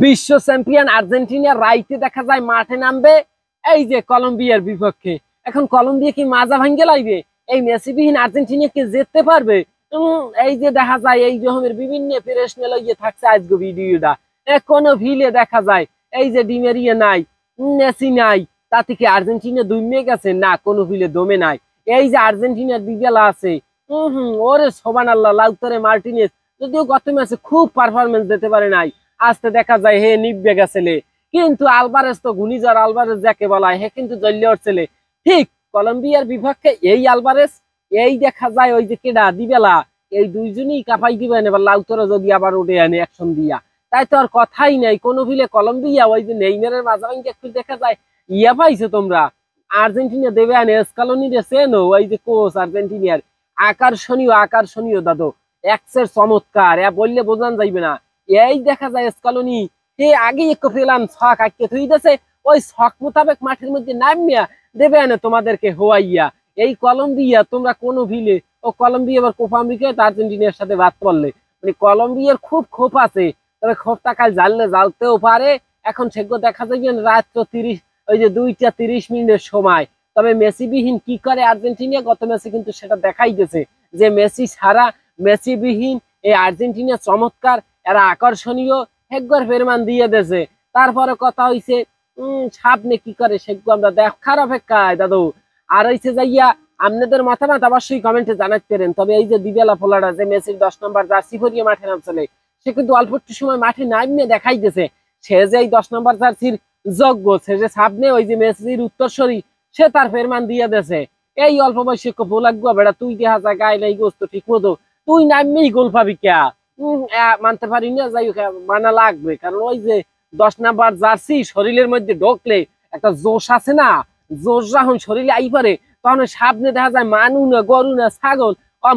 বিশ্ব champion Argentina রাইতে দেখা যায় মাঠে নামবে এই যে কলম্বিয়ার বিপক্ষে। এখন কলম্বিয়া কি মাজা ভাঙ্গে লাইবে? এই মেসিবিহীন আর্জেন্টিনা কি জিততে পারবে? এই যে দেখা যায় এই রকমের বিভিন্ন প্রেশনে লইয়ে থাকছে আজকে ভিডিওটা। কোনো ভিলে দেখা যায় এই যে ডিমেরিয়া নাই, মেসি নাই, তাতে কি আর্জেন্টিনা দমে গেছে? না, কোনো ভিলে দমে নাই। এই যে আর্জেন্টিনার দিবেলা আছে, ওরে সোবানাল্লাহ, লাউতারে মার্টিনেজ যদিও গত ম্যাচে খুব পারফরমেন্স দিতে পারে নাই, আজকে দেখা যায় হে নিবে গেছেলে। কিন্তু আলভারেজ তো ঘূর্ণিঝড় আলভারেজ যাকে বলা হয়, হে কিন্তু জ্বলিয়ে উঠছেলে। ঠিক কলম্বিয়ার বিপক্ষে এই আলভারেজ, এই দেখা যায় ওই যে কেডা দিবেলা, এই দুইজনই কাপাই দিবেন। এবার লাউতরা যদি আবার উঠে আনে অ্যাকশন দিয়া, তাই তো আর কথাই নাই। কোনো ভিলে কলম্বিয়া ওই যে নেইমারের মাঝামাঝি একটু দেখা যায় ইয়া পাইছো তোমরা। আর্জেন্টিনা দেবে আনে স্কালোনি রে চেনো, ওই যে কোচ আর্জেন্টিনার, আকর্ষণীয় আকর্ষণীয় দাদু, এক্সের চমৎকার, বললে বোঝান যাইবে না। এই দেখা যায় স্কালোনি সে আগেই একটু পেলাম ছক আটকে থই দিয়েছে, ওই ছক মোতাবেক মাঠের মধ্যে নামিয়া দেবে না তোমাদেরকে হোয়াইয়া। এই কলম্বিয়া তোমরা কোনো ভিলে, ও কলম্বিয়া আবার কোপা আমেরিকায় আর্জেন্টিনার সাথে বাদ পড়লে, মানে কলম্বিয়ার খুব ক্ষোভ আছে। তবে ক্ষোভটা কাল জানলে জ্বালতেও পারে। এখন সেগুলো দেখা যাবে রাত 30, ওই যে 2:30 সময়। তবে মেসিবিহীন কি করে আর্জেন্টিনা, গত ম্যাচে কিন্তু সেটা দেখাই গেছে যে মেসি ছাড়া, মেসিবিহীন এই আর্জেন্টিনা চমৎকার, এরা আকর্ষণীয়, হেগর ফেরমান দিয়ে দেছে। তারপরে কথা হইছে সামনে কি করে সেগুলো আমরা দেখার অপেক্ষায় দাদু। আর হইছে যাইয়া আপনাদের মতামত অবশ্যই কমেন্টে জানাতে পারেন। তবে এই যে দিবেলা ফোলাটা যে মেসির 10 নম্বর জার্সি পরিয়ে মাঠে নামছিলে, সে কিন্তু অল্প একটু সময় মাঠে নামিয়ে দেখাই দিয়েছে সে যে এই 10 নম্বর জার্সির যোগ্য। সে যে সামনে ওই যে মেসির উত্তরসরি, সে তার ফেরমান দিয়ে দেছে। এই অল্প বয়সে ভুল লাগবো বেড়া, তুই দেখা যায় গায়ে নাই গোস্ত ঠিক মতো, তুই নামিয়েই গোল পাবি কে? মানতে পারি না, যাই হোক মানা লাগবে। কারণ ওই যে 10 নাম্বার জার্সি শরীরের মধ্যে ঢোকলে একটা জোশ আছে না, জোশ যখন শরীরে আই পারে, তখন সামনে দেখা যায় মানু না, গরু না, ছাগল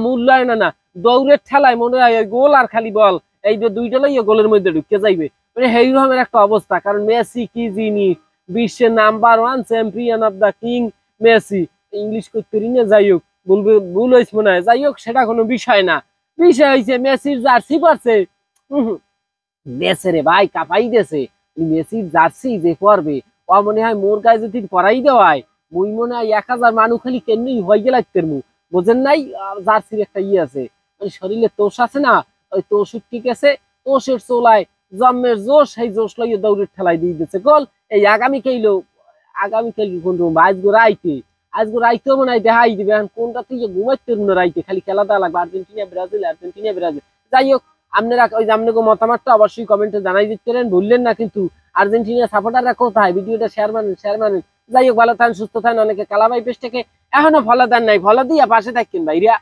মূল্যায়ন না, দৌড়ের ঠেলায় মনে হয় গোল আর খালি বল, এই যে দুইটা লইয়া গোলের মধ্যে ঢুকে যাইবে। মানে এই রকমের একটা অবস্থা। কারণ মেসি কি জিনিস, বিশ্বের number 1 champion of the king Messi. English করতে না, যাই হোক ভুল হয়েছে মনে হয়, যাই হোক সেটা কোনো বিষয় না। বিষয় হয়েছে মেসির জার্সি পরছে, দেশে রে ভাই কাপাই দেশে। মেসির জার্সি যে পরবে, ও মনে হয় মোর গায়ে যদি পরাই দেওয়ায়, মুই মনে হয় 1000 মানুষ খালি কেমনি হয়ে গেল মু, বোঝেন নাই? জার্সির একটা ইয়ে আছে, ওই শরীরে তোষ আছে না, ওই তোষ ঠিক আছে, তোষের চোলায় জন্মের জোশ, সেই জোশ লইয়ে দৌড়ের ঠেলাই দিয়ে দিচ্ছে গোল। এই আগামী কাইল কোন আজগো রাইতেও মনে হয় দেখাই দিবে। এখন কোনটা তুই ঘুমাইতে না রাইতে, খালি খেলা দেওয়া লাগবে আর্জেন্টিনা ব্রাজিল, আর্জেন্টিনা ব্রাজিল। যাই হোক আপনারা ওই যে আপনাকে মতামতটা অবশ্যই কমেন্টে জানাই দিতে পারেন, ভুললেন না কিন্তু। আর্জেন্টিনা সাপোর্টাররা কোথায়? ভিডিওটা শেয়ার মানেন। যাই হোক ভালো থাকেন, সুস্থ থাকেন। অনেকে কালাবাই পেজটাকে এখনো ফলো দেন নাই, ফলো দিয়ে পাশে থাকেন ভাইরা।